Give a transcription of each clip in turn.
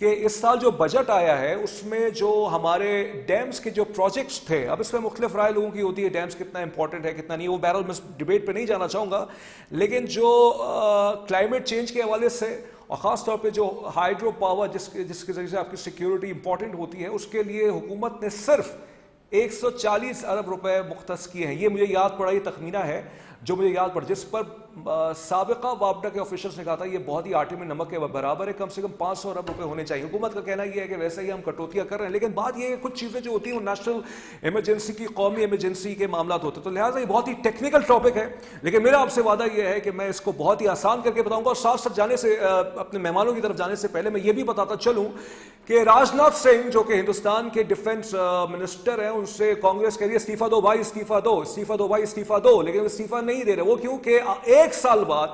کہ اس سال جو بجٹ آیا ہے اس میں جو ہمارے ڈیمز کے جو پروجیکٹس تھے، اب اس میں مختلف رائے لوگوں کی ہوتی ہے ڈیمز کتنا امپورٹنٹ ہے کتنا نہیں، وہ بہرحال میں ڈیبیٹ پہ نہیں جانا چاہوں گا، لیکن جو کلائمیٹ چینج کے حوالے سے اور خاص طور پہ جو ہائیڈرو پاور جس کے ذریعے سے آپ کی سیکیورٹی امپورٹنٹ ہوتی ہے، اس کے لیے حکومت نے صرف 140 ارب روپے مختص کیے ہیں. یہ مجھے یاد پڑا، یہ تخمینہ ہے جو مجھے یاد پڑا، جس پر سابقہ وابڈا کے آفیشلز نے کہا تھا یہ بہت ہی آٹے میں نمک کے برابر ہے، کم سے کم 500 ارب روپے ہونے چاہیے. حکومت کا کہنا یہ ہے کہ ویسے ہی ہم کٹوتیاں کر رہے ہیں، لیکن بات یہ ہے کہ کچھ چیزیں جو ہوتی ہیں وہ نیشنل ایمرجنسی کی، قومی ایمرجنسی کے معاملات ہوتے ہیں، تو لہٰذا یہ بہت ہی ٹیکنیکل ٹاپک ہے. لیکن میرا آپ سے وعدہ یہ ہے کہ میں اس کو بہت ہی آسان کر کے بتاؤں گا، اور ساتھ ساتھ جانے سے اپنے مہمانوں کی طرف جانے سے پہلے میں یہ بھی بتاتا چلوں کہ راج ناتھ سنگھ جو کہ ہندوستان کے ڈیفنس منسٹر ہیں، ان سے کانگریس کہہ رہی ہے استعفیٰ دو بھائی، استعفیٰ دو، استعفیٰ دو بھائی، استعفیٰ دو، لیکن وہ استعفیٰ نہیں دے رہے. وہ کیوں کہ 1 سال بعد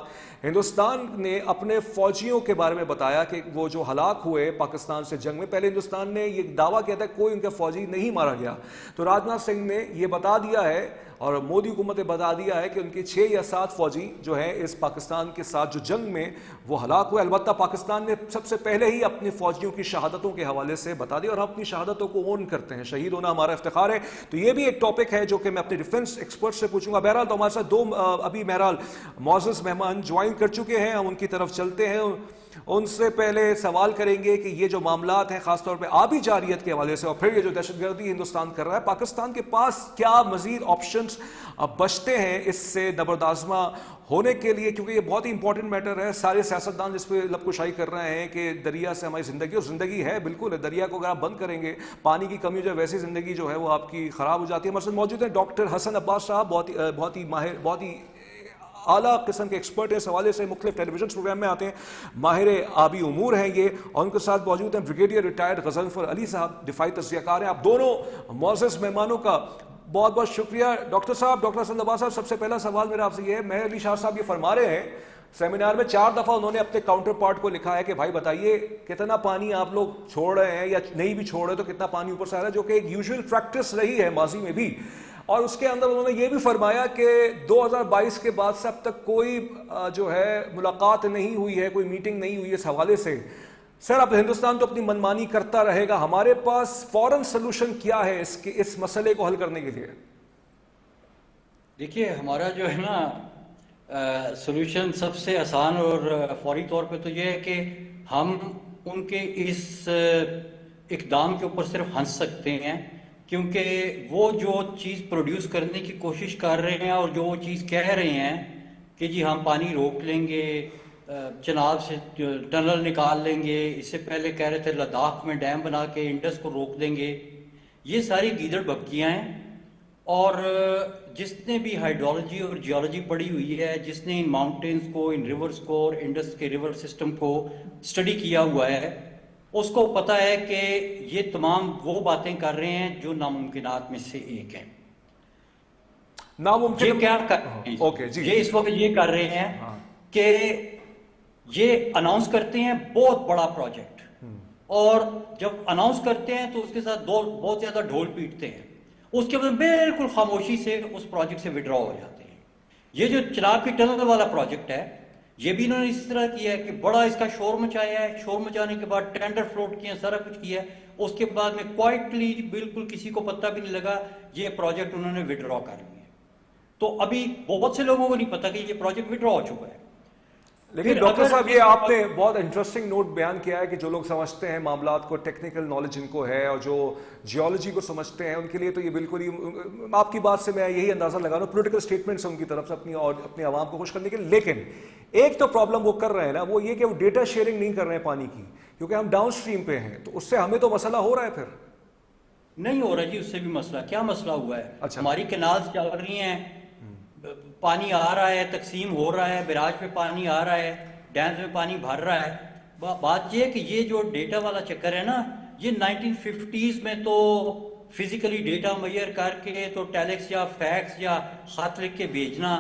ہندوستان نے اپنے فوجیوں کے بارے میں بتایا کہ وہ جو ہلاک ہوئے پاکستان سے جنگ میں، پہلے ہندوستان نے یہ دعویٰ کیا تھا کوئی ان کا فوجی نہیں مارا گیا، تو راج ناتھ سنگھ نے یہ بتا دیا ہے اور مودی حکومت نے بتا دیا ہے کہ ان کے 6 یا 7 فوجی جو ہیں اس پاکستان کے ساتھ جو جنگ میں وہ ہلاک ہوئے. البتہ پاکستان نے سب سے پہلے ہی اپنے فوجیوں کی شہادتوں کے حوالے سے بتا دیا، اور ہم اپنی شہادتوں کو اون کرتے ہیں، شہید ہونا ہمارا افتخار ہے. تو یہ بھی ایک ٹاپک ہے جو کہ میں اپنے ڈیفنس ایکسپرٹ سے پوچھوں گا. بہرحال تو ہمارے ساتھ 2 ابھی بہرحال معزز مہمان جوائن کر چکے ہیں، ہم ان کی طرف چلتے ہیں. ان سے پہلے سوال کریں گے کہ یہ جو معاملات ہیں خاص طور پہ آبی جارحیت کے حوالے سے، اور پھر یہ جو دہشت گردی ہندوستان کر رہا ہے، پاکستان کے پاس کیا مزید آپشنز بچتے ہیں اس سے نبردآزمہ ہونے کے لیے، کیونکہ یہ بہت ہی امپورٹنٹ میٹر ہے. سارے سیاستدان جس پہ لب کشائی کر رہے ہیں کہ دریا سے ہماری زندگی، اور زندگی ہے بالکل ہے، دریا کو اگر آپ بند کریں گے، پانی کی کمی جو ہے، ویسی زندگی جو ہے وہ آپ کی خراب ہو جاتی ہے. ہمارے ساتھ موجود ہیں ڈاکٹر حسن عباس صاحب، بہت ہی ماہر، بہت ہی اعلیٰ قسم کے ایکسپرٹ ہیں، اس حوالے سے مختلف ٹیلی ویژن پروگرام میں آتے ہیں، ماہر آبی امور ہیں یہ، اور ان کے ساتھ موجود ہیں بریگیڈیئر ریٹائرڈ غضنفر علی صاحب، دفاعی تجزیہ کار ہیں. آپ دونوں معزز مہمانوں کا بہت بہت شکریہ. ڈاکٹر صاحب، ڈاکٹر حسن عباس صاحب، سب سے پہلا سوال میرا آپ سے یہ ہے، مہر علی شاہ صاحب یہ فرما رہے ہیں سیمینار میں 4 دفعہ انہوں نے اپنے کاؤنٹر پارٹ کو لکھا ہے کہ بھائی بتائیے کتنا پانی آپ لوگ چھوڑ رہے ہیں، یا نہیں بھی چھوڑ رہے تو کتنا پانی اوپر سے آ رہا ہے، جو کہ ایک یوزول پریکٹس رہی ہے ماضی میں بھی. اور اس کے اندر انہوں نے یہ بھی فرمایا کہ 2022 کے بعد سے اب تک کوئی جو ہے ملاقات نہیں ہوئی ہے، کوئی میٹنگ نہیں ہوئی اس حوالے سے. سر اب ہندوستان تو اپنی منمانی کرتا رہے گا، ہمارے پاس فوراً سلوشن کیا ہے اس مسئلے کو حل کرنے کے لیے؟ دیکھیے ہمارا جو ہے نا سلوشن سب سے آسان اور فوری طور پہ تو یہ ہے کہ ہم ان کے اس اقدام کے اوپر صرف ہنس سکتے ہیں، کیونکہ وہ جو چیز پروڈیوس کرنے کی کوشش کر رہے ہیں اور جو وہ چیز کہہ رہے ہیں کہ جی ہم پانی روک لیں گے، چناب سے ٹنل نکال لیں گے، اس سے پہلے کہہ رہے تھے لداخ میں ڈیم بنا کے انڈس کو روک دیں گے، یہ ساری گیدڑ بکیاں ہیں. اور جس نے بھی ہائیڈرولوجی اور جیولوجی پڑھی ہوئی ہے، جس نے ان ماؤنٹینز کو، ان ریورز کو اور انڈس کے ریور سسٹم کو اسٹڈی کیا ہوا ہے، اس کو پتہ ہے کہ یہ تمام وہ باتیں کر رہے ہیں جو ناممکنات میں سے ایک ہیں. ناممکن یہ کیا کر رہے ہیں؟ جی یہ اس وقت یہ کر رہے ہیں کہ یہ اناؤنس کرتے ہیں بہت بڑا پروجیکٹ، اور جب اناؤنس کرتے ہیں تو اس کے ساتھ بہت زیادہ ڈھول پیٹتے ہیں، اس کے بعد بالکل خاموشی سے اس پروجیکٹ سے وڈرا ہو جاتے ہیں. یہ جو چناب کی ٹنل والا پروجیکٹ ہے، یہ بھی انہوں نے اس طرح کیا ہے کہ بڑا اس کا شور مچایا ہے، شور مچانے کے بعد ٹینڈر فلوٹ کیا، سارا کچھ کیا ہے، اس کے بعد میں کوائٹلی بالکل کسی کو پتہ بھی نہیں لگا یہ پروجیکٹ انہوں نے وڈرا کر لیا. تو ابھی بہت سے لوگوں کو نہیں پتا کہ یہ پروجیکٹ وڈرا ہو چکا ہے. لیکن ڈاکٹر صاحب یہ آپ نے بہت انٹرسٹنگ نوٹ بیان کیا ہے کہ جو لوگ سمجھتے ہیں معاملات کو، ٹیکنیکل نالج ان کو ہے، اور جو جیولوجی کو سمجھتے ہیں، ان کے لیے تو یہ بالکل ہی، آپ کی بات سے میں یہی اندازہ لگا رہا ہوں، پولیٹیکل اسٹیٹمنٹس ان کی طرف سے اپنی عوام کو خوش کرنے کے لیے. لیکن ایک تو پرابلم وہ کر رہے ہیں نا، وہ یہ کہ وہ ڈیٹا شیئرنگ نہیں کر رہے ہیں پانی کی، کیونکہ ہم ڈاؤن اسٹریم پہ ہیں، تو اس سے ہمیں تو مسئلہ ہو رہا ہے. پھر نہیں ہو رہا جی، اس سے بھی مسئلہ کیا مسئلہ ہوا ہے. ہماری کینالز چل رہی ہیں، پانی آ رہا ہے، تقسیم ہو رہا ہے، بیراج پہ پانی آ رہا ہے، ڈیمز میں پانی بھر رہا ہے. بات یہ ہے کہ یہ جو ڈیٹا والا چکر ہے نا، یہ 1950s میں تو فزیکلی ڈیٹا میئر کر کے تو ٹیلیکس یا فیکس یا خط لکھ کے بھیجنا،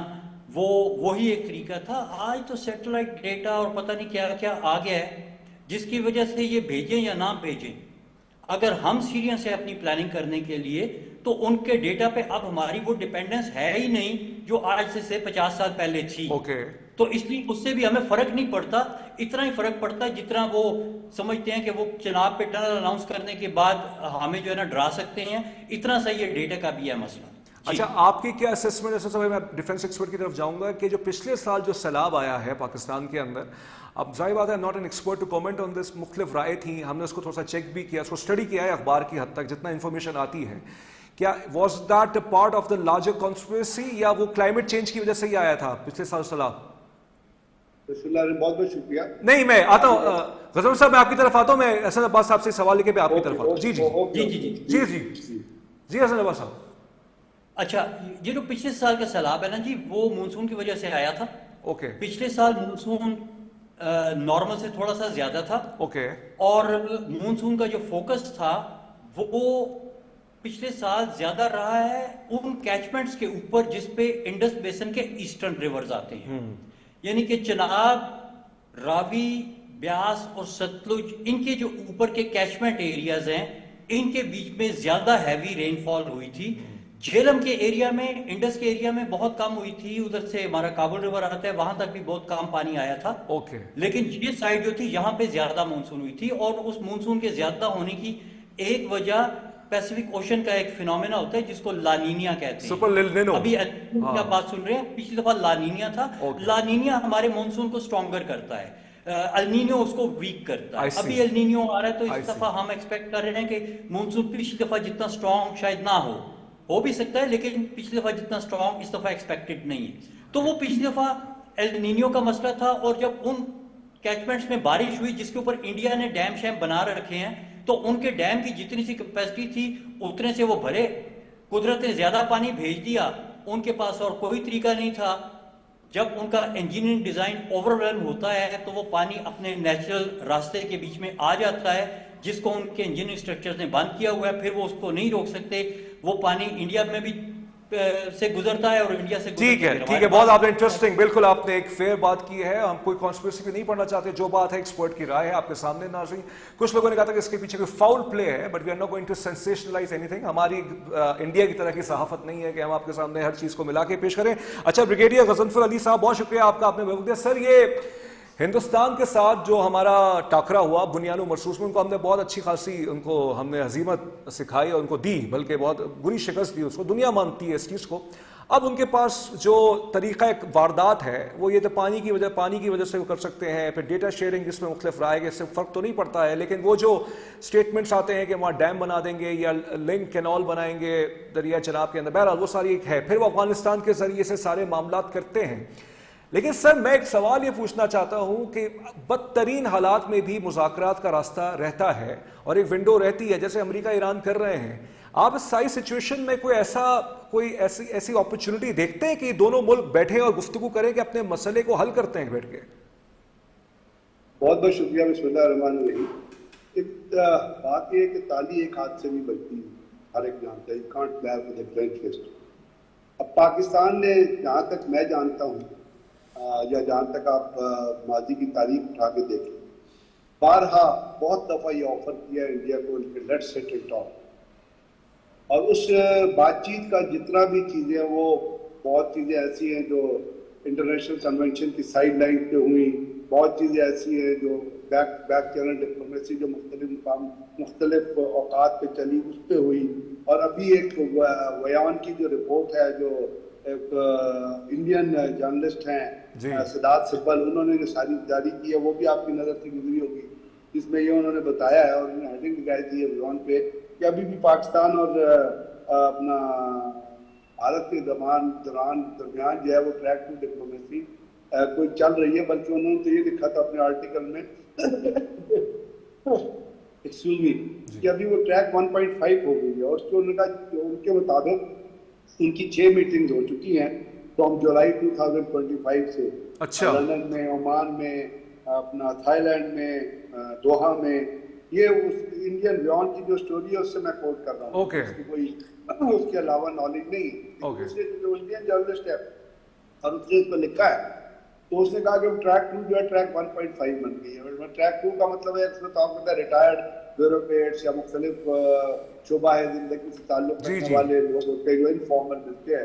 وہی ایک طریقہ تھا. آج تو سیٹلائٹ ڈیٹا اور پتہ نہیں کیا کیا آ گیا ہے، جس کی وجہ سے یہ بھیجیں یا نہ بھیجیں، اگر ہم سیرین سے اپنی پلاننگ کرنے کے لیے، تو ان کے ڈیٹا پہ اب ہماری وہ ڈیپینڈنس ہے ہی نہیں جو آج سے 50 سال پہلے تھی. تو اس لیے اس سے بھی ہمیں فرق نہیں پڑتا, اتنا ہی فرق پڑتا ہے جتنا وہ سمجھتے ہیں کہ وہ چناب پہ ٹنل اناؤنس کرنے کے بعد ہمیں جو ہے نا ڈرا سکتے ہیں, اتنا سا یہ ڈیٹا کا بھی ہے مسئلہ. اچھا, آپ کی کیا اسسمنٹ ہے؟ سب سے پہلے میں ڈیفینس ایکسپرٹ کی طرف جاؤں گا کہ جو پچھلے سال جو سیلاب آیا ہے پاکستان کے اندر, اب ظاہر بات ہے not an expert to comment on this, مختلف رائے تھیں, ہم نے اس کو تھوڑا سا چیک بھی کیا, اس کو اسٹڈی کیا ہے اخبار کی حد تک جتنا انفارمیشن آتی ہے. کیا was that part of the larger conspiracy یا وہ کلائمیٹ چینج کی وجہ سے ہی آیا تھا پچھلے سال سیلاب؟ بہت بہت شکریہ. نہیں میں آتا ہوں غزنفر صاحب, میں آپ کی طرف آتا ہوں, میں حسن عباس صاحب سے سوال لے کے میں آپ کی طرف آتا ہوں. جی جی جی جی جی جی جی حسن عباس صاحب. اچھا, یہ جو پچھلے سال کا سیلاب ہے نا جی, وہ مونسون کی وجہ سے آیا تھا. اوکے, پچھلے سال مونسون نارمل سے تھوڑا سا زیادہ تھا. اوکے, اور مونسون کا جو فوکس تھا وہ پچھلے سال زیادہ رہا ہے ان کیچمنٹس کے اوپر جس پہ انڈس بیسن کے ایسٹرن ریورز آتے ہیں, یعنی کہ چناب, راوی, بیاس اور ستلج, ان کے جو اوپر کے کیچمنٹ ایریاز ہیں ان کے بیچ میں زیادہ ہیوی رین فال ہوئی تھی. جھیلم کے ایریا میں, انڈس کے ایریا میں بہت کم ہوئی تھی, ادھر سے ہمارا کابل ریور آتا ہے وہاں تک بھی بہت کم پانی آیا تھا. اوکے, لیکن یہ سائڈ جو تھی یہاں پہ زیادہ مونسون ہوئی تھی, اور اس مونسون کے زیادہ ہونے کی ایک وجہ پیسیفک اوشن کا ایک فینومینا ہوتا ہے جس کو لانینیا کہتے ہیں. سپر لینو. ابھی کیا بات سن رہے ہیں, پچھلی دفعہ لانینیا تھا. لانینیا ہمارے مونسون کو اسٹرانگر کرتا ہے, النینیو اس کو ویک کرتا ہے. ابھی النینیو آ رہا ہے تو اس دفعہ ہم ایکسپیکٹ کر رہے ہیں کہ مونسون پچھلی دفعہ جتنا اسٹرانگ شاید نہ ہو بھی سکتا ہے, لیکن پچھلی دفعہ جتنا اسٹرانگ اس دفعہ ایکسپیکٹڈ نہیں ہے. تو وہ پچھلی دفعہ النینیو کا مسئلہ تھا, اور جب ان کیچمنٹس میں بارش ہوئی جس کے اوپر انڈیا نے ڈیم شیم بنا رکھے ہیں, تو ان کے ڈیم کی جتنی سی کیپیسٹی تھی اتنے سے وہ بھرے. قدرت نے زیادہ پانی بھیج دیا, ان کے پاس اور کوئی طریقہ نہیں تھا. جب ان کا انجینئرنگ ڈیزائن اوور ویلم ہوتا ہے تو وہ پانی اپنے نیچرل راستے کے بیچ میں آ جاتا ہے, جس کو ان کے انجینئرنگ اسٹرکچرز نے بند کیا ہوا ہے, پھر وہ اس کو نہیں روک سکتے. وہ پانی انڈیا میں بھی سے گزرتا ہے اور انڈیا سے ٹھیک ہے, ٹھیک ہے, بہت آپ نے انٹرسٹنگ, بالکل آپ نے ایک فیئر بات کی ہے. ہم کوئی کانسپریسی پہ نہیں پڑھنا چاہتے, جو بات ہے ایکسپرٹ کی رائے ہے آپ کے سامنے. ناظرین, کچھ لوگوں نے کہا تھا کہ اس کے پیچھے کوئی فاؤل پلے ہے, but we are not going to sensationalize anything. ہماری انڈیا کی طرح کی صحافت نہیں ہے کہ ہم آپ کے سامنے ہر چیز کو ملا کے پیش کریں. اچھا, بریگیڈیئر غضنفر علی صاحب, بہت شکریہ آپ کا, آپ نے وقت دیا. سر, یہ ہندوستان کے ساتھ جو ہمارا ٹاکرا ہوا بنیاد و مرصوص میں, ان کو ہم نے بہت اچھی خاصی, ان کو ہم نے ہزیمت سکھائی اور ان کو دی, بلکہ بہت بری شکست دی, اس کو دنیا مانتی ہے اس چیز کو. اب ان کے پاس جو طریقہ ایک واردات ہے وہ یہ تو پانی کی وجہ سے وہ کر سکتے ہیں. پھر ڈیٹا شیئرنگ جس میں مختلف رائے کے, اس سے فرق تو نہیں پڑتا ہے, لیکن وہ جو سٹیٹمنٹس آتے ہیں کہ وہاں ڈیم بنا دیں گے یا لنک کینال بنائیں گے دریا چناب کے اندر, بہرحال وہ ساری ایک ہے. پھر وہ افغانستان کے ذریعے سے سارے معاملات کرتے ہیں. لیکن سر, میں ایک سوال یہ پوچھنا چاہتا ہوں کہ بدترین حالات میں بھی مذاکرات کا راستہ رہتا ہے اور ایک ونڈو رہتی ہے, جیسے امریکہ ایران کر رہے ہیں. آپ اس ساری سچویشن میں کوئی ایسی اپرچونٹی دیکھتے ہیں کہ دونوں ملک بیٹھے اور گفتگو کریں کہ اپنے مسئلے کو حل کرتے ہیں بیٹھ کے؟ بہت بہت شکریہ. بسم اللہ الرحمن الرحیم. ایک بات یہ ہے کہ تالی ایک ہاتھ سے نہیں بجتی, ہر ایک جانتا ہے. Can't bear with a clinch fist. اب پاکستان نے, جہاں تک میں جانتا ہوں یا جہاں تک آپ ماضی کی تاریخ اٹھا کے دیکھیں, بارہا بہت دفعہ یہ آفر کیا ہے انڈیا کو کہ لیٹس سیٹ اینڈ ٹاک, اور اس بات چیت کا جتنا بھی چیزیں, وہ بہت چیزیں ایسی ہیں جو انٹرنیشنل کنونشن کی سائڈ لائن پہ ہوئی, بہت چیزیں ایسی ہیں جو بیک چینل ڈپلومیسی جو مختلف اوقات پہ چلی اس پہ ہوئی. اور ابھی ایک ویان کی جو رپورٹ ہے, جو ایک انڈین جرنلسٹ ہیں سدھارتھ سبل, انہوں نے جو ساری جاری کی ہے وہ بھی آپ کی نظر سے گزری ہوگی, جس میں یہ انہوں نے بتایا ہے اور انہوں نے ہیڈنگ دکھائی تھی ہے ویان پہ کہ ابھی بھی پاکستان اور اپنا بھارت کے درمیان جو ہے وہ ٹریک ٹو ڈپلومیسی کوئی چل رہی ہے. بلکہ انہوں نے تو یہ لکھا تھا اپنے آرٹیکل میں ایکسکیوز می, کہ ابھی وہ ٹریک 1.5 ہو گئی ہے, اور اس کو انہوں نے کہا ان کے مطابق ان کی 6 میٹنگز ہو چکی ہیں فرام جولائی 2025 سے. اچھا, لندن میں, عمان میں, اپنا تھائی لینڈ میں, دوحہ میں. یہ اس انڈین ویان کی جو اسٹوری ہے اس سے میں کوٹ کر رہا ہوں, اس کی کوئی اس کے علاوہ نالج نہیں. دوسرے جو انڈین جرنلسٹ ہے اور اس نے اس کو لکھا ہے, تو اس نے کہا کہ ٹریک 2 جو ہے ٹریک 1.5 بن گئی ہے. ٹریک 2 کا مطلب ہے اس میں تو آپ کو ریٹائرڈ بیوروکریٹس یا مختلف شعبہ زندگی سے تعلق رکھنے والے لوگ ہوتے ہیں جو انفارمل ملتے ہیں,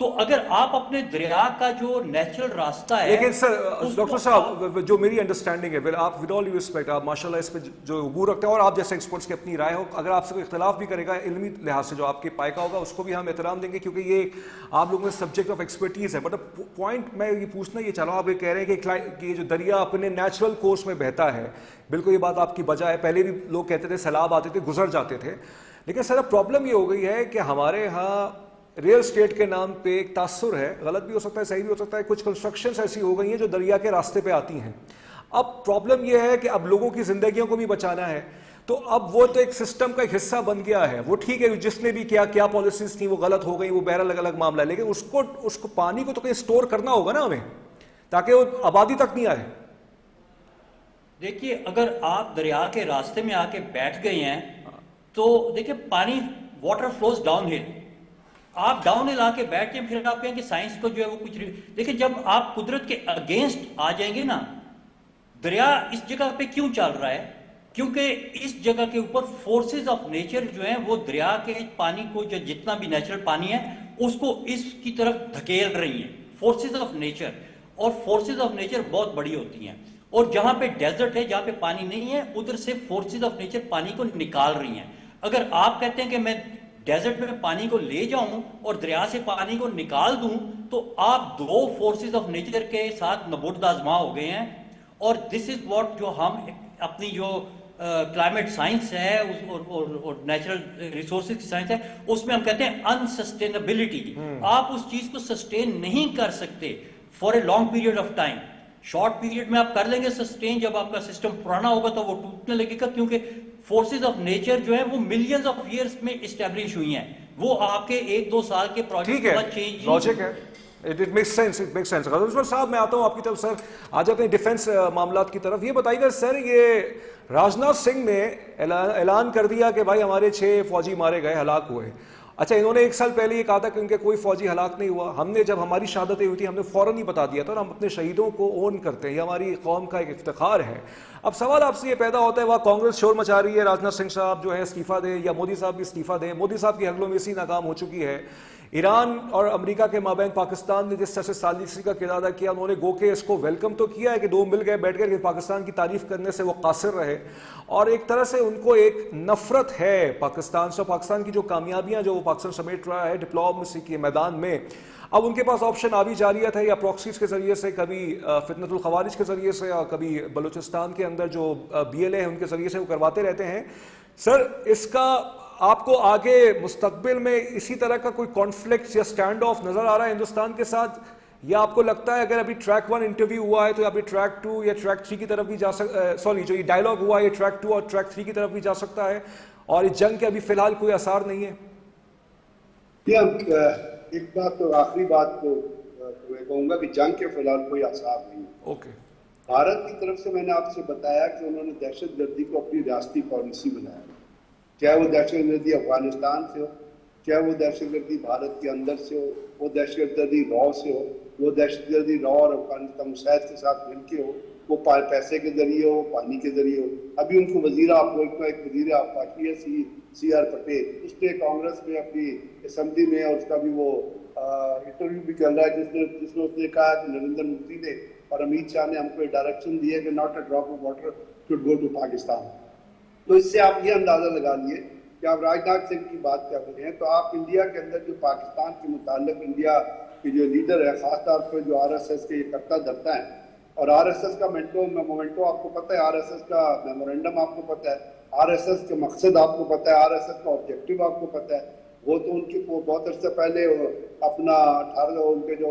تو اگر آپ اپنے دریا کا جو نیچرل راستہ ہے لیکن سر اس ڈاکٹر کو صاحب جو میری انڈرسٹینڈنگ ہے آپ ود آل ریسپیکٹ آپ ماشاءاللہ اس پہ جو عبور رکھتے ہیں اور آپ جیسے ایکسپرٹس کی اپنی رائے ہو, اگر آپ سے کوئی اختلاف بھی کرے گا علمی لحاظ سے جو آپ کے پائے کا ہوگا اس کو بھی ہم احترام دیں گے کیونکہ یہ آپ لوگوں میں سبجیکٹ آف ایکسپرٹیز ہے. بٹ پوائنٹ میں یہ پوچھنا یہ چاہ رہا ہوں, آپ یہ کہہ رہے ہیں کہ یہ جو دریا اپنے نیچرل کورس میں بہتا ہے, بالکل یہ بات آپ کی بجا ہے. پہلے بھی لوگ کہتے تھے سیلاب آتے تھے گزر جاتے تھے, لیکن سر اب پرابلم یہ ہو گئی ہے کہ ہمارے ہاں ریئل اسٹیٹ کے نام پہ ایک تاثر ہے, غلط بھی ہو سکتا ہے صحیح بھی ہو سکتا ہے, کچھ کنسٹرکشنز ایسی ہو گئی ہیں جو دریا کے راستے پہ آتی ہیں. اب پرابلم یہ ہے کہ اب لوگوں کی زندگیوں کو بھی بچانا ہے, تو اب وہ تو ایک سسٹم کا ایک حصہ بن گیا ہے. وہ ٹھیک ہے جس نے بھی کیا پالیسیز تھیں وہ غلط ہو گئی, وہ بہرحال الگ الگ معاملہ ہے, لیکن اس کو پانی کو تو کہیں اسٹور کرنا ہوگا نا ہمیں, تاکہ وہ آبادی تک نہیں آئے. دیکھیے اگر آپ دریا کے راستے میں آ کے بیٹھ گئے ہیں تو دیکھیے پانی واٹر فلوز ڈاؤن ہل, آپ ڈاؤن ہل آ کے بیٹھ جائیں, پھر آپ کہیں کہ سائنس کو جو ہے وہ کچھ دیکھیں جب آپ قدرت کے اگینسٹ آ جائیں گے نا, دریا اس جگہ پہ کیوں چل رہا ہے, کیونکہ اس جگہ کے اوپر فورسز آف نیچر جو ہیں وہ دریا کے پانی کو جو جتنا بھی نیچرل پانی ہے اس کو اس کی طرف دھکیل رہی ہیں, فورسز آف نیچر. اور فورسز آف نیچر بہت بڑی ہوتی ہیں, اور جہاں پہ ڈیزرٹ ہے جہاں پہ پانی نہیں ہے ادھر سے فورسز آف نیچر پانی کو نکال رہی ہیں. اگر آپ کہتے ہیں کہ میں ڈیزرٹ میں پانی کو لے جاؤں اور دریا سے پانی کو نکال دوں تو آپ دو فورسز آف نیچر کے ساتھ نبرد آزما ہو گئے ہیں. اور دس از واٹ جو ہم اپنی جو کلائمیٹ سائنس ہے اور نیچرل ریسورسز کی سائنس ہے اس میں ہم کہتے ہیں انسسٹینیبلٹی. آپ اس چیز کو سسٹین نہیں کر سکتے for a long period of time. Short period میں آپ کر لیں گے سسٹین, جب آپ کا سسٹم پرانا ہوگا تو وہ ٹوٹنے لگے گا, کیونکہ فورسز آف نیچر جو ہیں وہ ملینز آف ایئرس میں اسٹیبلش ہوئی ہیں, وہ آپ کے 1-2 سال کے پروجیکٹ کے بعد چینج لاجک ہے. It makes sense, it makes sense. Ghazanfar صاحب میں آتا ہوں آپ کی طرف, سر آ جاتے ہیں ڈیفنس معاملات کی طرف. یہ بتائیے گا سر, یہ راجناتھ سنگھ نے اعلان کر دیا کہ بھائی ہمارے 6 فوجی مارے گئے, ہلاک ہوئے. اچھا انہوں نے 1 سال پہلے یہ کہا تھا کہ ان کے کوئی فوجی ہلاک نہیں ہوا. ہم نے جب ہماری شہادتیں ہوئی تھی ہم نے فوراً ہی بتا دیا تھا, اور ہم اپنے شہیدوں کو اون کرتے ہیں, یہ ہماری قوم کا ایک افتخار ہے. اب سوال آپ سے یہ پیدا ہوتا ہے, وہاں کانگریس شور مچا رہی ہے راجناتھ سنگھ صاحب جو ہے استعفیٰ دیں, یا مودی صاحب بھی استعفیٰ دیں. مودی صاحب کی ہگلومیسی ناکام ہو چکی ہے. ایران اور امریکہ کے مابین پاکستان نے جس طرح سے سازشی کا کردار ادا کیا, انہوں نے گو کہ اس کو ویلکم تو کیا ہے کہ 2 مل گئے بیٹھ کر, کہ پاکستان کی تعریف کرنے سے وہ قاصر رہے, اور ایک طرح سے ان کو ایک نفرت ہے پاکستان سے. پاکستان کی جو کامیابیاں جو وہ پاکستان سمیٹ رہا ہے ڈپلومیسی کے میدان میں, اب ان کے پاس آپشن آبی جاریت ہے, یا پروکسیز کے ذریعے سے, کبھی فتنۃ الخوارج کے ذریعے سے, اور کبھی بلوچستان کے اندر جو BLA ہے ان کے ذریعے سے وہ کرواتے رہتے ہیں. سر اس کا آپ کو آگے مستقبل میں اسی طرح کا کوئی کانفلکٹ یا سٹینڈ آف نظر آ رہا ہے ہندوستان کے ساتھ, یا آپ کو لگتا ہے اگر ابھی ٹریک 1 انٹرویو ہوا ہے تو ابھی ٹریک 2 یا ٹریک 3 کی طرف بھی جا سوری جو یہ ڈائلاگ ہوا ہے یہ ٹریک 2 اور ٹریک 3 کی طرف بھی جا سکتا ہے, اور اس جنگ کے ابھی فی الحال کوئی آثار نہیں ہے؟ ایک بات تو آخری بات تو میں کہوں گا کہ جنگ کے فی الحال کوئی آثار نہیں ہے. اوکے. بھارت کی طرف سے میں نے آپ سے بتایا کہ انہوں نے دہشت گردی کو اپنی ریاستی پالیسی بنایا, چاہے وہ دہشت گردی افغانستان سے ہو, چاہے وہ دہشت گردی بھارت کے اندر سے ہو, وہ دہشت گردی رو سے ہو, وہ دہشت گردی رو اور افغانستان مساعد کے ساتھ مل کے ہو, وہ پیسے کے ذریعے ہو, پانی کے ذریعے ہو. ابھی ان کو وزیر آبپاشی ہے CR پٹیل, اس نے کانگریس میں اپنی اسمبلی میں, اور اس کا بھی وہ انٹرویو بھی چل رہا ہے جس میں اس نے کہا کہ نریندر مودی نے اور امت شاہ نے ہم کو ڈائریکشن دیا کہ not a drop of water should go to Pakistan. تو اس سے آپ یہ اندازہ لگا لیے کہ آپ راجناتھ سنگھ کی بات کر رہے ہیں, تو آپ انڈیا کے اندر جو پاکستان کے متعلق انڈیا کے جو لیڈر ہے, خاص طور پر جو RSS کے یہ کرتا دھرتا ہے, اور RSS کا مومنٹو آپ کو پتہ ہے, RSS کا میمورینڈم آپ کو پتہ ہے, RSS کے مقصد آپ کو پتہ ہے, RSS کا آبجیکٹو آپ کو پتہ ہے. وہ تو ان کی بہت عرصے پہلے اپنا 18 ان کے جو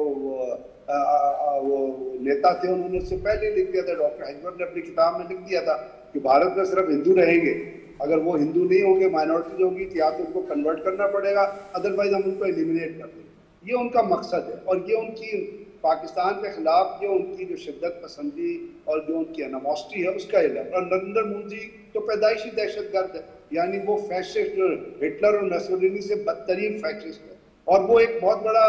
وہ نیتا تھے انہوں نے اس سے پہلے لکھ دیا تھا, ڈاکٹر ہیجور نے اپنی کتاب میں لکھ دیا تھا کہ بھارت میں صرف ہندو رہیں گے, اگر وہ ہندو نہیں ہوں گے مائنورٹیز ہوگی تو یا تو ان کو کنورٹ کرنا پڑے گا, ادروائز ہم ان کو ایلیمینیٹ کر دیں گے. یہ ان کا مقصد ہے, اور یہ ان کی پاکستان کے خلاف جو ان کی جو شدت پسندی اور جو ان کی اناموسٹی ہے اس کا علم. اور نریندر مودی تو پیدائشی دہشت گرد ہے, یعنی وہ فیشسٹ, ہٹلر اور مسولینی سے بدترین فیشسٹ ہے, اور وہ ایک بہت بڑا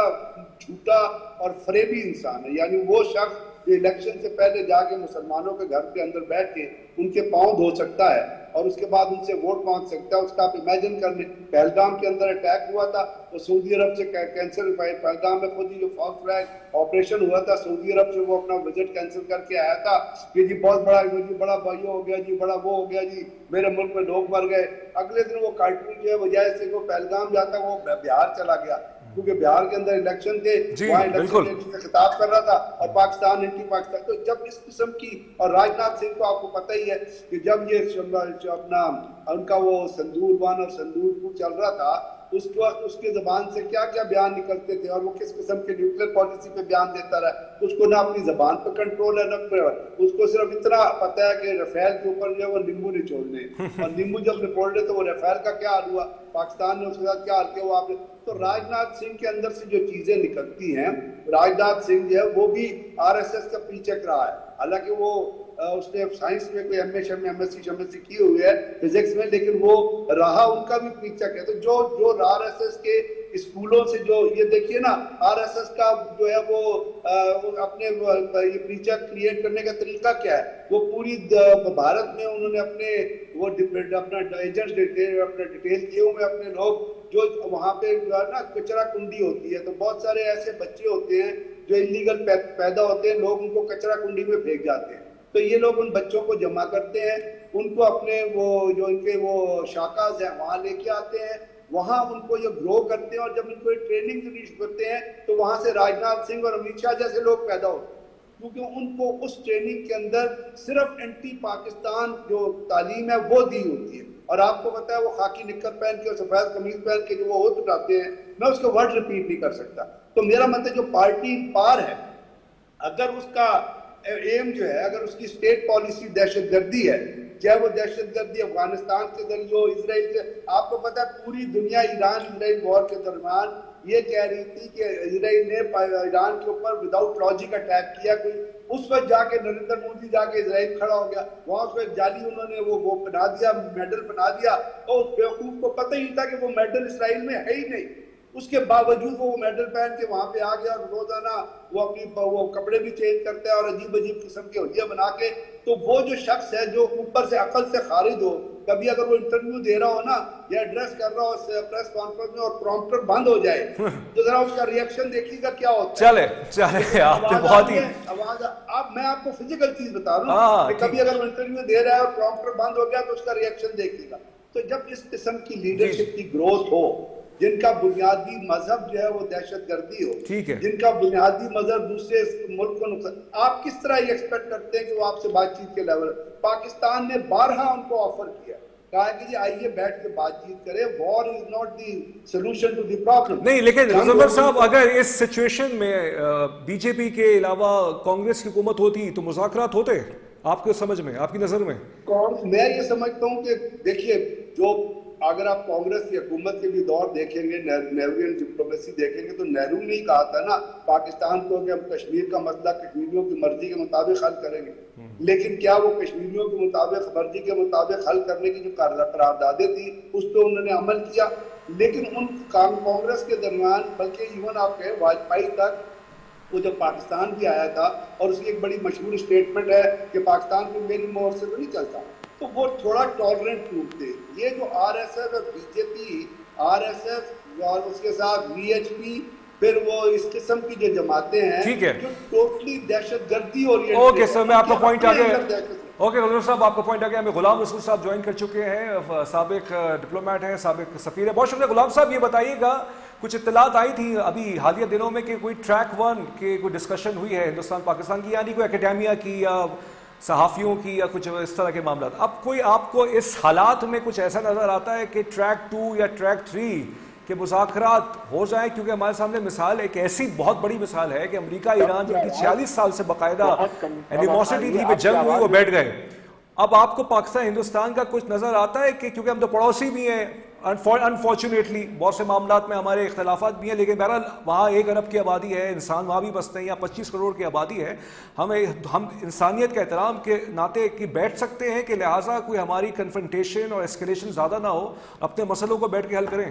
جھوٹا اور فریبی انسان ہے. یعنی وہ شخص جو الیکشن سے پہلے جا کے مسلمانوں کے گھر کے اندر بیٹھ کے ان کے پاؤں دھو سکتا ہے, اور اس کے بعد ان سے ووٹ مانگ سکتا ہے. اس کا آپ امیجن کر لیں, پہلگام کے اندر اٹیک ہوا تھا, وہ سعودی عرب سے کینسل, پہلگام میں خود ہی جو فالس فلیگ آپریشن ہوا تھا, سعودی عرب سے وہ اپنا وزٹ کینسل کر کے آیا تھا کہ جی بہت بڑا, جی بڑا بھائی ہو گیا, جی بڑا وہ ہو گیا, جی میرے ملک میں لوگ مر گئے. اگلے دن وہ کارٹون جو ہے بجائے سے وہ پہلگام جاتا وہ بہار چلا گیا, کیونکہ بہار کے اندر الیکشن تھے, وہاں الیکشن سے خطاب کر رہا تھا, اور پاکستان اینٹی پاکستان. تو جب اس قسم کی, اور راج ناتھ سنگھ کو آپ کو پتہ ہی ہے کہ جب یہ اپنا ان کا وہ سندور 1 اور سندور 2 چل رہا تھا, اس وقت اس کے زبان سے کیا کیا بیان نکلتے تھے, اور وہ کس قسم کے نیوکلیر پالیسی پہ بیان دیتا رہا. اس کو نہ اپنی زبان پہ کنٹرول ہے, نہ اس کو صرف اتنا پتہ ہے کہ رفیل کے اوپر جو ہے وہ نیمبو نچوڑنے, اور نیمبو جب نچوڑ رہے تو وہ رفیل کا کیا حال ہوا, پاکستان نے اس کے ساتھ کیا حال کیا, وہ آپ. تو راج ناتھ سنگھ کے اندر سے جو چیزیں نکلتی ہیں, راج ناتھ سنگھ جو ہے وہ بھی آر ایس ایس کا پیچھے رہا ہے. حالانکہ وہ اس نے سائنس میں کوئی ایم ایس سی کی ہوئی ہے فزکس میں, لیکن وہ رہا ان کا بھی پیچھا کیا. تو جو آر ایس ایس کے اسکولوں سے جو یہ دیکھیے نا, آر ایس ایس کا جو ہے وہ اپنے یہ پیچھا کریٹ کرنے کا طریقہ کیا ہے, وہ پوری بھارت میں انہوں نے اپنے وہ اپنا ایجنٹس اپنا ڈیٹیل کیے ہوئے اپنے لوگ, جو وہاں پہ جو ہے نا کچرا کنڈی ہوتی ہے, تو بہت سارے ایسے بچے ہوتے ہیں جو انلیگل پیدا ہوتے ہیں, لوگ ان کو کچرا کنڈی میں پھینک جاتے ہیں. تو یہ لوگ ان بچوں کو جمع کرتے ہیں, ان کو اپنے وہ جو ان کے وہ شاخاز ہیں وہاں لے کے آتے ہیں, وہاں ان کو یہ گرو کرتے ہیں, اور جب ان کو ٹریننگ دینی کرتے ہیں تو وہاں سے راج ناتھ سنگھ اور امت شاہ جیسے لوگ پیدا ہوتے ہیں, کیونکہ ان کو اس ٹریننگ کے اندر صرف اینٹی پاکستان جو تعلیم ہے وہ دی ہوتی ہے. اور آپ کو پتا ہے وہ خاکی نکر پہن کے اور سفید قمیض پہن کے جو وہ ہو اٹھاتے ہیں, میں اس کو ورڈ ریپیٹ نہیں کر سکتا. تو میرا مطلب جو پارٹی پار ہے, اگر اس کا ایم جو ہے, اگر اس کی اسٹیٹ پالیسی دہشت گردی ہے, چاہے وہ دہشت گردی افغانستان کے ذریعے ہو, اسرائیل سے, آپ کو پتا ہے پوری دنیا ایران اسرائیل وار کے درمیان یہ کہہ رہی تھی کہ اسرائیل نے ایران کے اوپر وداؤٹ لاجک اٹیک کیا. کوئی اس وقت جا کے نریندر مودی جا کے اسرائیل کھڑا ہو گیا, وہاں اس وقت جعلی انہوں نے وہ بنا دیا, میڈل بنا دیا, اور اس بیوقوف کو پتہ ہی تھا کہ وہ میڈل اسرائیل میں ہے ہی نہیں. اس کے باوجود وہ میڈل پہن کے وہاں پہ آ گیا, اور روزانہ وہ اپنی وہ کپڑے بھی چینج کرتا ہے, اور عجیب عجیب قسم کے ہولیاں بنا کے. تو وہ جو شخص ہے جو اوپر سے عقل سے خارج ہو, کبھی اگر وہ انٹرویو دے رہا ہو نا یا ایڈریس کر رہا ہو پریس کانفرنس میں, اور پرومپٹر بند ہو جائے, تو ذرا اس کا ریئیکشن دیکھیے گا کیا ہوتا ہے. چلے آپ نے بہت ہی آواز, میں آپ کو فزیکل چیز بتا رہا ہوں کہ کبھی اگر وہ انٹرویو دے رہا ہے اور پرومپٹر بند ہو گیا تو اس کا ریئیکشن دیکھیے گا. تو جب اس قسم کی لیڈرشپ کی گروتھ ہو, جن کا بنیادی مذہب جو ہے وہ دہشت گردی ہو, جن کا بنیادی مذہب دوسرے ملک کو نقصان, آپ کس طرح یہ ایکسپیکٹ کرتے ہیں کہ وہ آپ سے بات چیت کے لیول. پاکستان نے بارہا ان کو آفر کیا, کہا کہ جی آئیے بیٹھ کے بات چیت کریں, war is not the solution to the problem. نہیں, لیکن رضا صاحب اگر اس سچویشن میں بی جے پی کے علاوہ کانگریس کی حکومت ہوتی تو مذاکرات ہوتے آپ کے سمجھ میں, آپ کی نظر میں؟ میں یہ سمجھتا ہوں کہ دیکھیے, جو اگر آپ کانگریس کی حکومت کے بھی دور دیکھیں گے, نہروین ڈپلومیسی دیکھیں گے, تو نہرو نے ہی کہا تھا نا پاکستان کو کہ ہم کشمیر کا مسئلہ کشمیریوں کی مرضی کے مطابق حل کریں گے. لیکن کیا وہ کشمیریوں کے مطابق مرضی کے مطابق حل کرنے کی جو قراردادیں تھی اس پہ انہوں نے عمل کیا؟ لیکن ان کانگریس کے درمیان, بلکہ ایون آپ کہیں واجپئی تک, وہ جب پاکستان بھی آیا تھا, اور اس کی ایک بڑی مشہور اسٹیٹمنٹ ہے کہ پاکستان کو میری مہر سے تو نہیں چلتا, تو وہ تھوڑا ٹالرنٹ لوگ تھے. یہ جو آر ایس ایس اور بی جے پی, آر ایس ایس اور اس کے ساتھ وی ایچ پی, پھر وہ اس قسم کی جو جماعتیں ہیں جو ٹوٹلی دہشت گردی اورینٹڈ. اوکے سر, میں آپ کا پوائنٹ آ گیا. اوکے غلام صاحب, آپ کا پوائنٹ آ گیا. ہمیں غلام رسول صاحب جوائن کر چکے ہیں, سابق ڈپلومیٹ ہیں, سابق سفیر ہیں. بہت شکریہ غلام صاحب. یہ بتائیے گا, کچھ اطلاعات آئی تھی ابھی حالیہ دنوں میں کہ کوئی ٹریک 1 کی کوئی ڈسکشن ہوئی ہے ہندوستان پاکستان کی, یعنی کوئی اکیڈیمیا کی یا صحافیوں کی یا کچھ اس طرح کے معاملات. اب کوئی آپ کو اس حالات میں کچھ ایسا نظر آتا ہے کہ ٹریک 2 یا ٹریک 3 کے مذاکرات ہو جائیں؟ کیونکہ ہمارے سامنے مثال, ایک ایسی بہت بڑی مثال ہے کہ امریکہ ایران جن کی 46 سال سے باقاعدہ اینیموسٹی تھی, پہ جنگ ہوئی, وہ بیٹھ گئے. اب آپ کو پاکستان ہندوستان کا کچھ نظر آتا ہے کہ کیونکہ ہم تو پڑوسی بھی ہیں, انفارچونیٹلی بہت سے معاملات میں ہمارے اختلافات بھی ہیں, لیکن بہرحال وہاں 1 ارب کی آبادی ہے, انسان وہاں بھی بستے ہیں, یا 25 کروڑ کی آبادی ہے. ہم انسانیت کے احترام کے ناطے کی بیٹھ سکتے ہیں کہ لہٰذا کوئی ہماری کنفرنٹیشن اور اسکیلیشن زیادہ نہ ہو, اپنے مسئلوں کو بیٹھ کے حل کریں.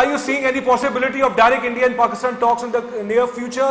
are you seeing any possibility of direct India and Pakistan talks in the near future?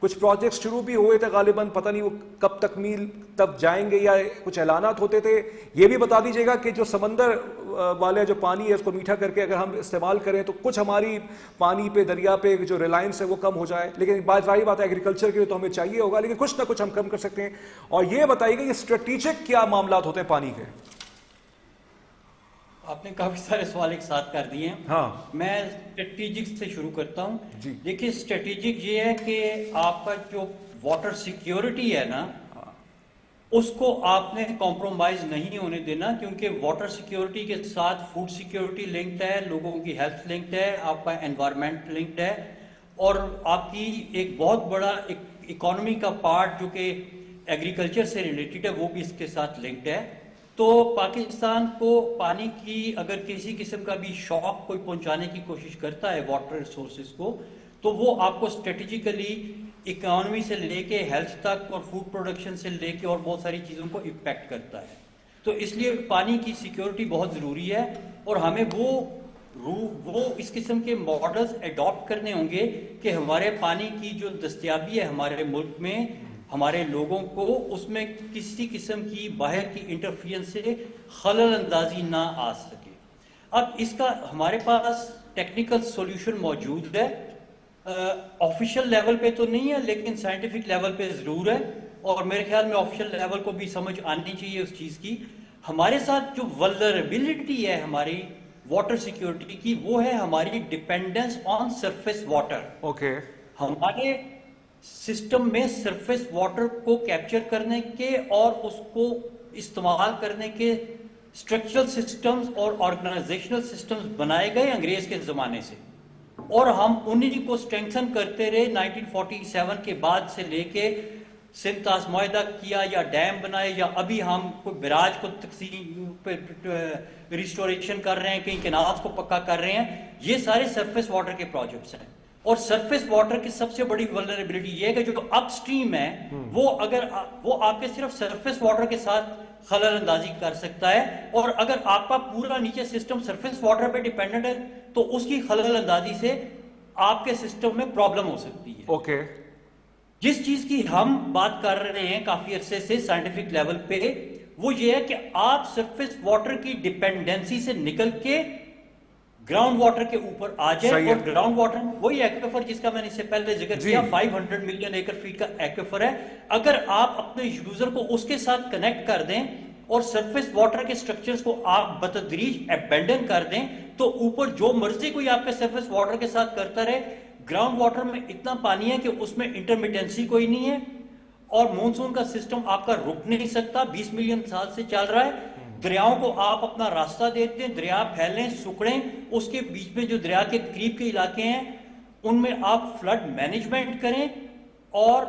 کچھ پروجیکٹس شروع بھی ہوئے تھے غالباً, پتہ نہیں وہ کب تکمیل تب جائیں گے یا کچھ اعلانات ہوتے تھے. یہ بھی بتا دیجیے گا کہ جو سمندر والے جو پانی ہے اس کو میٹھا کر کے اگر ہم استعمال کریں تو کچھ ہماری پانی پہ, دریا پہ جو ریلائنس ہے وہ کم ہو جائے. لیکن بات ظاہر بات ہے ایگریکلچر کے لیے تو ہمیں چاہیے ہوگا, لیکن کچھ نہ کچھ ہم کم کر سکتے ہیں. اور یہ بتائیے گا یہ اسٹریٹجک کیا معاملات ہوتے ہیں پانی کے؟ آپ نے کافی سارے سوال ایک ساتھ کر دیے ہیں. ہاں میں اسٹریٹجک سے شروع کرتا ہوں. جی. دیکھیے اسٹریٹجک یہ ہے کہ آپ کا جو واٹر سیکیورٹی ہے نا, اس کو آپ نے کمپرومائز نہیں ہونے دینا, کیونکہ واٹر سیکیورٹی کے ساتھ فوڈ سیکیورٹی لنکڈ ہے, لوگوں کی ہیلتھ لنکڈ ہے, آپ کا انوائرمنٹ لنکڈ ہے, اور آپ کی ایک بہت بڑا اکانومی کا پارٹ جو کہ ایگریکلچر سے ریلیٹڈ ہے وہ بھی اس کے ساتھ لنکڈ ہے. تو پاکستان کو پانی کی اگر کسی قسم کا بھی شوق کوئی پہنچانے کی کوشش کرتا ہے واٹر ریسورسز کو, تو وہ آپ کو اسٹریٹجیکلی اکانومی سے لے کے ہیلتھ تک اور فوڈ پروڈکشن سے لے کے اور بہت ساری چیزوں کو امپیکٹ کرتا ہے. تو اس لیے پانی کی سیکیورٹی بہت ضروری ہے, اور ہمیں وہ اس قسم کے ماڈلز ایڈاپٹ کرنے ہوں گے کہ ہمارے پانی کی جو دستیابی ہے ہمارے ملک میں, ہمارے لوگوں کو اس میں کسی قسم کی باہر کی انٹرفیئرنس سے خلل اندازی نہ آ سکے. اب اس کا ہمارے پاس ٹیکنیکل سولوشن موجود ہے, آفیشیل لیول پہ تو نہیں ہے لیکن سائنٹیفک لیول پہ ضرور ہے, اور میرے خیال میں آفیشیل لیول کو بھی سمجھ آنی چاہیے اس چیز کی. ہمارے ساتھ جو ولنریبلٹی ہے ہماری واٹر سیکیورٹی کی, وہ ہے ہماری dependence on surface water. Okay. ہمارے سسٹم میں سرفیس واٹر کو کیپچر کرنے کے اور اس کو استعمال کرنے کے اسٹرکچرل سسٹمز اور آرگنائزیشنل سسٹمز بنائے گئے انگریز کے زمانے سے, اور ہم انہی کو اسٹرینگتھن کرتے رہے 1947 کے بعد سے لے کے سندھ طاس معاہدہ کیا, یا ڈیم بنائے, یا ابھی ہم کوئی براج کو تقسیم ریسٹوریشن کر رہے ہیں, کہیں کینالز کو پکا کر رہے ہیں. یہ سارے سرفیس واٹر کے پروجیکٹس ہیں. اور سرفیس واٹر کی سب سے بڑی ولنریبلٹی یہ ہے کہ جو اپ سٹریم ہے وہ اگر وہ آپ کے صرف سرفیس واٹر کے ساتھ خلل اندازی کر سکتا ہے, اور اگر آپ کا پورا نیچے سسٹم سرفیس واٹر پہ ڈیپینڈنٹ ہے تو اس کی خلل اندازی سے آپ کے سسٹم میں پرابلم ہو سکتی ہے. اوکے. جس چیز کی ہم بات کر رہے ہیں کافی عرصے سے سائنٹیفک لیول پہ, وہ یہ ہے کہ آپ سرفیس واٹر کی ڈیپینڈنسی سے نکل کے گراؤنڈ واٹر کے اوپر آ جائے. اور گراؤنڈ واٹر وہی ایکویفر جس کا میں نے اس سے پہلے ذکر کیا, 500 ملین ایکر فیٹ کا ایکویفر ہے. اگر آپ اپنے یوزر کو اس کے ساتھ کنیکٹ کر دیں اور سرفیس واٹر کے سٹرکچرز کو آپ بتدریج ابینڈن کر دیں, تو اوپر جو مرضی کوئی آپ کے سرفیس واٹر کے ساتھ کرتا رہے, گراؤنڈ واٹر میں اتنا پانی ہے کہ اس میں انٹرمیٹنسی کوئی نہیں ہے, اور مونسون کا سسٹم آپ کا رک نہیں سکتا, 20 ملین سال سے چل رہا ہے. دریاؤں کو آپ اپنا راستہ دیتے ہیں, دریا پھیلیں سکڑیں, اس کے بیچ میں جو دریا کے قریب کے علاقے ہیں ان میں آپ فلڈ مینجمنٹ کریں, اور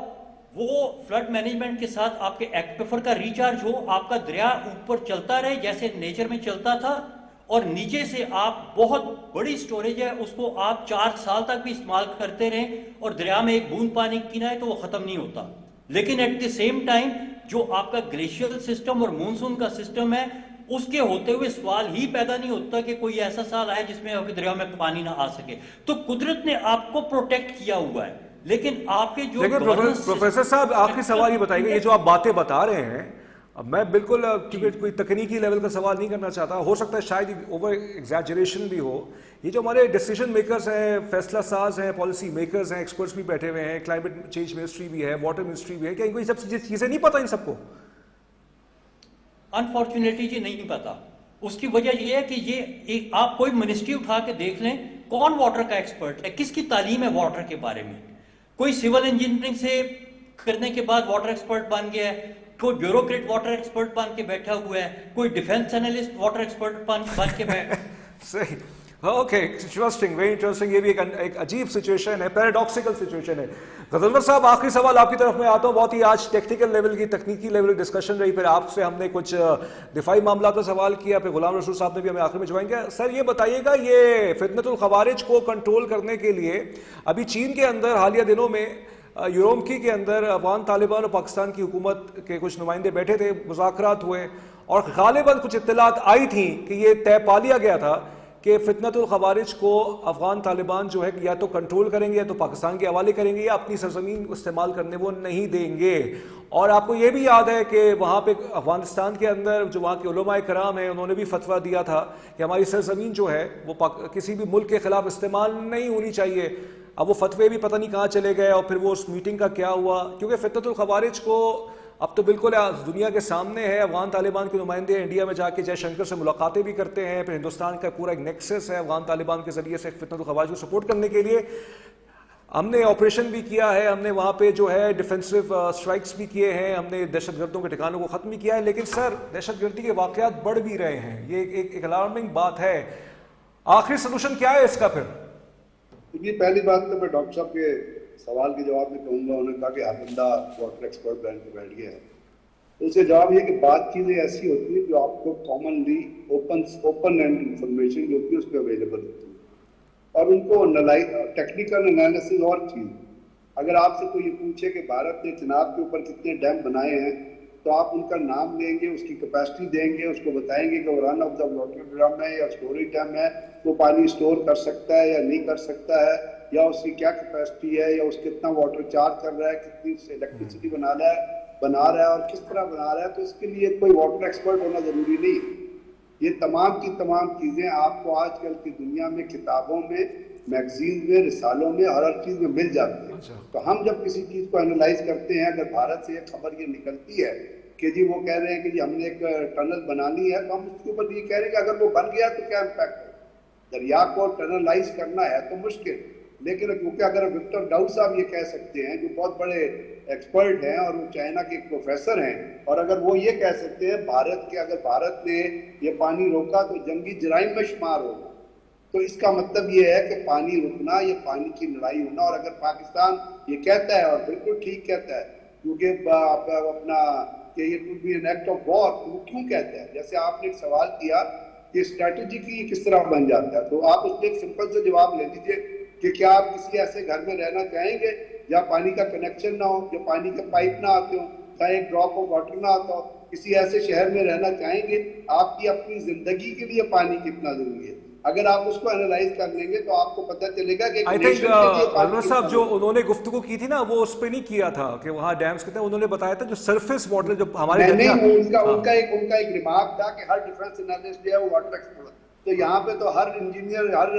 وہ فلڈ مینجمنٹ کے ساتھ آپ کے ایکویفر کا ریچارج ہو, آپ کا دریا اوپر چلتا رہے جیسے نیچر میں چلتا تھا, اور نیچے سے آپ بہت بڑی سٹوریج ہے اس کو آپ 4 سال تک بھی استعمال کرتے رہیں, اور دریا میں ایک بوند پانی کی نہ ہے تو وہ ختم نہیں ہوتا. لیکن ایٹ دی سیم ٹائم جو آپ کا گلیشیئر سسٹم اور مونسون کا سسٹم ہے, اس کے ہوتے ہوئے سوال ہی پیدا نہیں ہوتا کہ کوئی ایسا سال آئے جس میں آپ کے دریا میں پانی نہ آ سکے. تو قدرت نے آپ کو پروٹیکٹ کیا ہوا ہے, لیکن آپ کے جو پروفیسر صاحب آخری سوال یہ بتائیے گا, یہ جو آپ باتیں بتا رہے ہیں, اب میں بالکل کیونکہ کوئی تکنیکی لیول کا سوال نہیں کرنا چاہتا, ہو سکتا ہے شاید اوور ایگزیجریشن بھی ہو, یہ جو ہمارے ڈیسیجن میکرز ہیں, فیصلہ ساز ہیں, پالیسی میکرز ہیں, ایکسپرٹس بھی بیٹھے ہوئے ہیں, کلائمیٹ چینج منسٹری بھی ہے, واٹر منسٹری بھی ہے, کیا ان کو یہ سب چیزیں نہیں پتہ ان سب کو؟ انفارچونیٹلی جی نہیں پتا. اس کی وجہ یہ ہے کہ یہ آپ کوئی منسٹری اٹھا کے دیکھ لیں, کون واٹر کا ایکسپرٹ ہے, کس کی تعلیم ہے واٹر کے بارے میں. کوئی سول انجینئرنگ سے کرنے کے بعد واٹر ایکسپرٹ بن گیا ہے, کوئی بیوروکریٹ واٹر ایکسپرٹ بن کے بیٹھا ہوا ہے, کوئی ڈیفنس انالسٹ واٹر ایکسپرٹ بن کے بیٹھا. صحیح. Okay, interesting, very interesting. یہ بھی ایک عجیب سچویشن ہے, پیراڈاکسیکل سچویشن ہے. غزنفر صاحب آخری سوال آپ کی طرف میں آتا ہوں. بہت ہی آج ٹیکنیکل لیول کی, تکنیکی لیول کی ڈسکشن رہی, پھر آپ سے ہم نے کچھ دفاعی معاملات کا سوال کیا, پھر غلام رسول صاحب نے بھی ہمیں آخر میں جوائن کیا. سر یہ بتائیے گا, یہ فتنۃ الخوارج کو کنٹرول کرنے کے لیے ابھی چین کے اندر حالیہ دنوں میں یورومکی کے اندر افغان طالبان اور پاکستان کی حکومت کے کچھ نمائندے بیٹھے تھے, مذاکرات ہوئے, اور غالباً کچھ اطلاعات آئی تھیں کہ یہ طے پا لیا گیا تھا کہ فتنۃ الخوارج کو افغان طالبان جو ہے یا تو کنٹرول کریں گے یا تو پاکستان کے حوالے کریں گے یا اپنی سرزمین استعمال کرنے وہ نہیں دیں گے. اور آپ کو یہ بھی یاد ہے کہ وہاں پہ افغانستان کے اندر جو وہاں کے علماء کرام ہیں انہوں نے بھی فتویٰ دیا تھا کہ ہماری سرزمین جو ہے وہ کسی بھی ملک کے خلاف استعمال نہیں ہونی چاہیے. اب وہ فتوے بھی پتہ نہیں کہاں چلے گئے اور پھر وہ اس میٹنگ کا کیا ہوا, کیونکہ فتنۃ الخوارج کو اب تو بالکل دنیا کے سامنے ہے. افغان طالبان کے نمائندے انڈیا میں جا کے جے شنکر سے ملاقاتیں بھی کرتے ہیں. پھر ہندوستان کا پورا ایک نیکسس ہے افغان طالبان کے ذریعے سے فتنۃ الخوارج کو سپورٹ کرنے کے لیے. ہم نے آپریشن بھی کیا ہے, ہم نے وہاں پہ جو ہے ڈیفینسو اسٹرائکس بھی کیے ہیں, ہم نے دہشت گردوں کے ٹھکانوں کو ختم بھی کیا ہے. لیکن سر دہشت گردی کے واقعات بڑھ بھی رہے ہیں, یہ ایک الارمنگ بات ہے. آخری سلوشن کیا ہے اس کا پھر؟ پہلی بات تو میں ڈاکٹر صاحب کے سوال کے جواب میں کہوں گا, انہوں نے کہا کہ ہر بندہ واٹر ایکسپرٹ بین کے بیٹھ گیا ہے. اس کا جواب یہ کہ بات چیزیں ایسی ہوتی ہیں جو آپ کو کامنلی اوپن اینڈ انفارمیشن جو ہوتی ہے اس پہ اویلیبل ہوتی ہے, اور ان کو ٹیکنیکل انالیسز اور چیز. اگر آپ سے کوئی یہ پوچھے کہ بھارت نے چناب کے اوپر کتنے ڈیم بنائے ہیں تو آپ ان کا نام لیں گے, اس کی کیپیسٹی دیں گے, اس کو بتائیں گے کہ وہ رن آف دا واٹر ڈرم ہے یا اسٹوریج ڈیم ہے, وہ پانی اسٹور کر سکتا ہے یا نہیں کر سکتا ہے, یا اس کی کیا کیپیسٹی ہے, یا اس کتنا واٹر چارج کر رہا ہے, کتنی سے الیکٹریسٹی بنا رہا ہے اور کس طرح بنا رہا ہے. تو اس کے لیے کوئی واٹر ایکسپرٹ ہونا ضروری نہیں. یہ تمام کی تمام چیزیں آپ کو آج کل کی دنیا میں کتابوں میں, میگزین میں, رسالوں میں, ہر چیز میں مل جاتی ہے. تو ہم جب کسی چیز کو انالائز کرتے ہیں, اگر بھارت سے ایک خبر یہ نکلتی ہے کہ جی وہ کہہ رہے ہیں کہ جی ہم نے ایک ٹنل بنانی ہے, تو ہم اس کے اوپر یہ کہہ رہے ہیں کہ اگر وہ بن گیا تو کیا امپیکٹ ہے. دریا کو ٹنلائز کرنا ہے تو مشکل, لیکن کیونکہ اگر وکٹر ڈاؤڈ صاحب یہ کہہ سکتے ہیں جو بہت بڑے ایکسپرٹ ہیں اور وہ چائنا کے ایک پروفیسر ہیں, اور اگر وہ یہ کہہ سکتے ہیں اگر بھارت نے یہ پانی روکا تو جنگی جرائم میں شمار ہوگا, تو اس کا مطلب یہ ہے کہ پانی رکنا یہ پانی کی لڑائی ہونا. اور اگر پاکستان یہ کہتا ہے, اور بالکل ٹھیک کہتا ہے, کیونکہ اپنا کہ یہ could be an act of war, تو وہ کیوں کہتا ہے؟ جیسے آپ نے ایک سوال کیا کہ اسٹریٹجی کی کس طرح بن جاتا ہے, تو آپ اس میں ایک سمپل سے جواب لے لیجیے کہ کیا آپ کسی ایسے گھر میں رہنا چاہیں گے جہاں پانی کا کنیکشن نہ ہو, جو پانی کے پائپ نہ آتے ہوں, جہاں ایک ڈراپ آف واٹر نہ آتا ہو؟ کسی ایسے شہر میں رہنا چاہیں گے؟ آپ کی اپنی زندگی کے لیے پانی کتنا ضروری ہے. اگر آپ اس کو انالائز کر لیں گے تو آپ کو پتہ چلے گا کہ آئی تھنک انور صاحب جو انہوں نے گفتگو کی تھی نا وہ اس پہ نہیں کیا تھا کہ وہاں ڈیمز کتنے, انہوں نے بتایا تھا جو سرفیس واٹر جو ہمارے ان کا ایک ریمارک تھا کہ ہر ڈیفنس انالسٹ جو ہے وہ واٹر ایکسپرٹ, تو یہاں پہ تو ہر انجینئر, ہر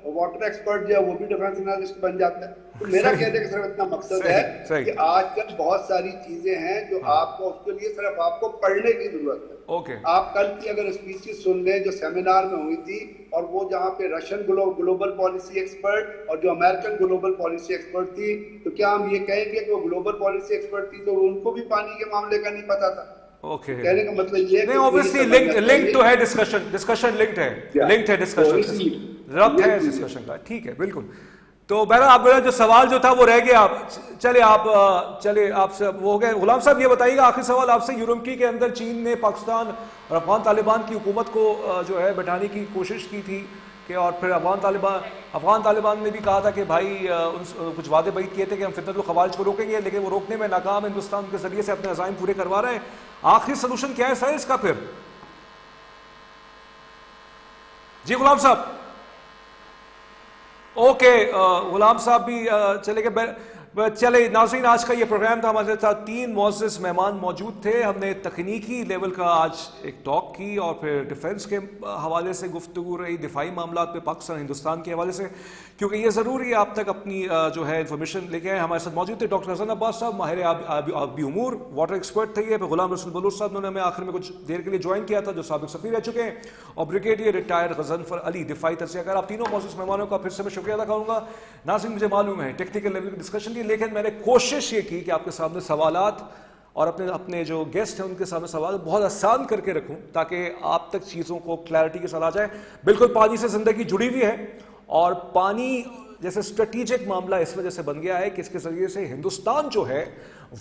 واٹر ایکسپرٹ جو ہے وہ بھی ڈیفنس انالسٹ بن جاتا ہے. تو میرا کہنے کا صرف اتنا مقصد ہے کہ آج کل بہت ساری چیزیں ہیں جو آپ کو, اس کے لیے صرف آپ کو پڑھنے کی ضرورت ہے. آپ کل کی اگر اسپیچز سن لیں جو سیمینار میں ہوئی تھی, اور وہ جہاں پہ رشین گلوبل پالیسی ایکسپرٹ اور جو امریکن گلوبل پالیسی ایکسپرٹ تھی, تو کیا ہم یہ کہیں گے کہ وہ گلوبل پالیسی ایکسپرٹ تھی تو ان کو بھی پانی کے معاملے کا نہیں پتا تھا؟ کہنے کا مطلب یہ ہے کہ لنک تو ہے, ڈسکشن لنکڈ ہے ڈسکشن ربط ہے ڈسکشن کا. ٹھیک ہے بالکل. تو بہرحال آپ میرا جو سوال جو تھا وہ رہ گیا. چلے آپ سے وہ ہو گئے. غلام صاحب یہ بتائیے گا آخری سوال آپ سے, یورمکی کے اندر چین نے پاکستان اور افغان طالبان کی حکومت کو جو ہے بٹھانے کی کوشش کی تھی کہ, اور پھر افغان طالبان نے بھی کہا تھا کہ بھائی کچھ وعدے بعید کیے تھے کہ ہم فتنۃ الخوارج کو روکیں گے, لیکن وہ روکنے میں ناکام. ہندوستان کے ذریعے سے اپنے عزائم پورے کروا رہے ہیں. آخری سلوشن کیا ہے سر اس کا پھر؟ جی غلام صاحب. اوکے غلام صاحب بھی چلے گئے. چلے ناظرین, آج کا یہ پروگرام تھا. ہمارے ساتھ 3 معزز مہمان موجود تھے. ہم نے تکنیکی لیول کا آج ایک ٹاک کی, اور پھر ڈیفنس کے حوالے سے گفتگو رہی, دفاعی معاملات پہ پاکستان ہندوستان کے حوالے سے, کیونکہ یہ ضروری ہے آپ تک اپنی جو ہے انفارمیشن لے کے آئے. ہمارے ساتھ موجود تھے ڈاکٹر حسن عباس صاحب, ماہر آبی امور, واٹر ایکسپرٹ تھے. پھر غلام رسول بلوچ صاحب, انہوں نے ہمیں آخر میں کچھ دیر کے لیے جوائن کیا تھا, جو سابق سفیر رہ چکے ہیں, اور بریگیڈیئر ریٹائر غضنفر علی, دفاعی تجزیہ کار. آپ تینوں معزز مہمانوں کا پھر سے میں شکریہ ادا کروں گا. ناظرین مجھے معلوم ہے ٹیکنیکل لیول کی ڈسکشن کی, لیکن میں نے کوشش یہ کی کہ آپ کے سامنے سوالات اور اپنے جو گیسٹ ہیں ان کے سامنے سوال بہت آسان کر کے رکھوں, تاکہ آپ تک چیزوں کو کلیئرٹی کے ساتھ آ جائے. بالکل پانی سے زندگی جڑی ہوئی ہے, اور پانی جیسے اسٹریٹجک معاملہ اس وجہ سے بن گیا ہے کہ اس کے ذریعے سے ہندوستان جو ہے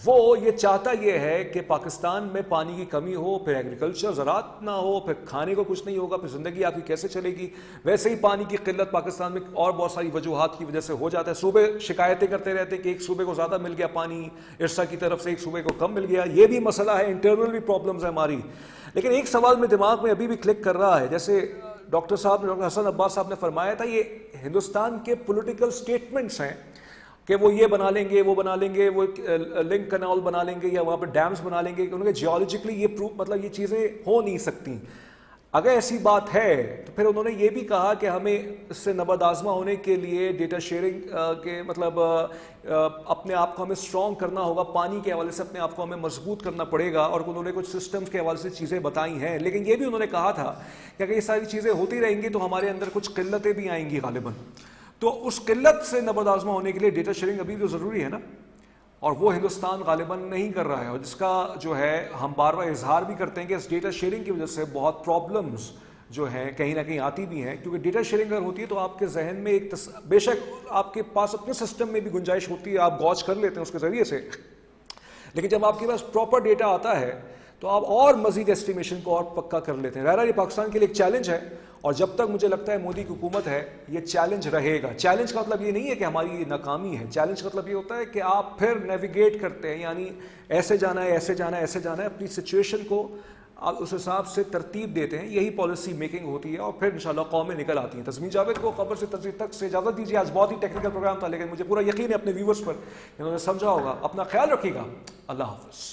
وہ یہ چاہتا یہ ہے کہ پاکستان میں پانی کی کمی ہو, پھر ایگریکلچر زراعت نہ ہو, پھر کھانے کو کچھ نہیں ہوگا, پھر زندگی آپ کی کیسے چلے گی. ویسے ہی پانی کی قلت پاکستان میں اور بہت ساری وجوہات کی وجہ سے ہو جاتا ہے. صوبے شکایتیں کرتے رہتے ہیں کہ ایک صوبے کو زیادہ مل گیا پانی ارسا کی طرف سے, ایک صوبے کو کم مل گیا. یہ بھی مسئلہ ہے, انٹرنل بھی پرابلمز ہے ہماری. لیکن ایک سوال میں دماغ میں ابھی بھی کلک کر رہا ہے, جیسے ڈاکٹر صاحب ڈاکٹر حسن عباس صاحب نے فرمایا تھا یہ ہندوستان کے پولیٹیکل سٹیٹمنٹس ہیں کہ وہ یہ بنا لیں گے وہ بنا لیں گے وہ لنک کنال بنا لیں گے یا وہاں پہ ڈیمز بنا لیں گے کہ ان کے جیولوجیکلی یہ پروف مطلب یہ چیزیں ہو نہیں سکتی. اگر ایسی بات ہے تو پھر انہوں نے یہ بھی کہا کہ ہمیں اس سے نبرد آزما ہونے کے لیے ڈیٹا شیئرنگ کے مطلب اپنے آپ کو ہمیں اسٹرانگ کرنا ہوگا, پانی کے حوالے سے اپنے آپ کو ہمیں مضبوط کرنا پڑے گا, اور انہوں نے کچھ سسٹمز کے حوالے سے چیزیں بتائی ہیں. لیکن یہ بھی انہوں نے کہا تھا کہ اگر یہ ساری چیزیں ہوتی رہیں گی تو ہمارے اندر کچھ قلتیں بھی آئیں گی غالباً. تو اس قلت سے نبرد آزما ہونے کے لیے ڈیٹا شیئرنگ ابھی تو ضروری ہے نا, اور وہ ہندوستان غالباً نہیں کر رہا ہے, اور جس کا جو ہے ہم بار بار اظہار بھی کرتے ہیں کہ اس ڈیٹا شیئرنگ کی وجہ سے بہت پرابلمز جو ہیں کہیں نہ کہیں آتی بھی ہیں. کیونکہ ڈیٹا شیئرنگ اگر ہوتی ہے تو آپ کے ذہن میں ایک بے شک آپ کے پاس اپنے سسٹم میں بھی گنجائش ہوتی ہے, آپ گوج کر لیتے ہیں اس کے ذریعے سے, لیکن جب آپ کے پاس پراپر ڈیٹا آتا ہے تو آپ اور مزید ایسٹیمیشن کو اور پکا کر لیتے ہیں. ظاہر ہے یہ پاکستان کے لیے ایک چیلنج ہے, اور جب تک مجھے لگتا ہے مودی کی حکومت ہے یہ چیلنج رہے گا. چیلنج کا مطلب یہ نہیں ہے کہ ہماری ناکامی ہے, چیلنج کا مطلب یہ ہوتا ہے کہ آپ پھر نیویگیٹ کرتے ہیں, یعنی ایسے جانا ہے ایسے جانا ہے ایسے جانا ہے, اپنی سچویشن کو آپ اس حساب سے ترتیب دیتے ہیں. یہی پالیسی میکنگ ہوتی ہے, اور پھر انشاءاللہ قومیں نکل آتی ہیں. تسمیم جاوید کو خبر سے تفصیل تک سے اجازت دیجیے. آج بہت ہی ٹیکنیکل پروگرام تھا, لیکن مجھے پورا یقین ہے اپنے ویورز پر انہوں نے سمجھا ہوگا. اپنا خیال رکھیے گا. اللہ حافظ.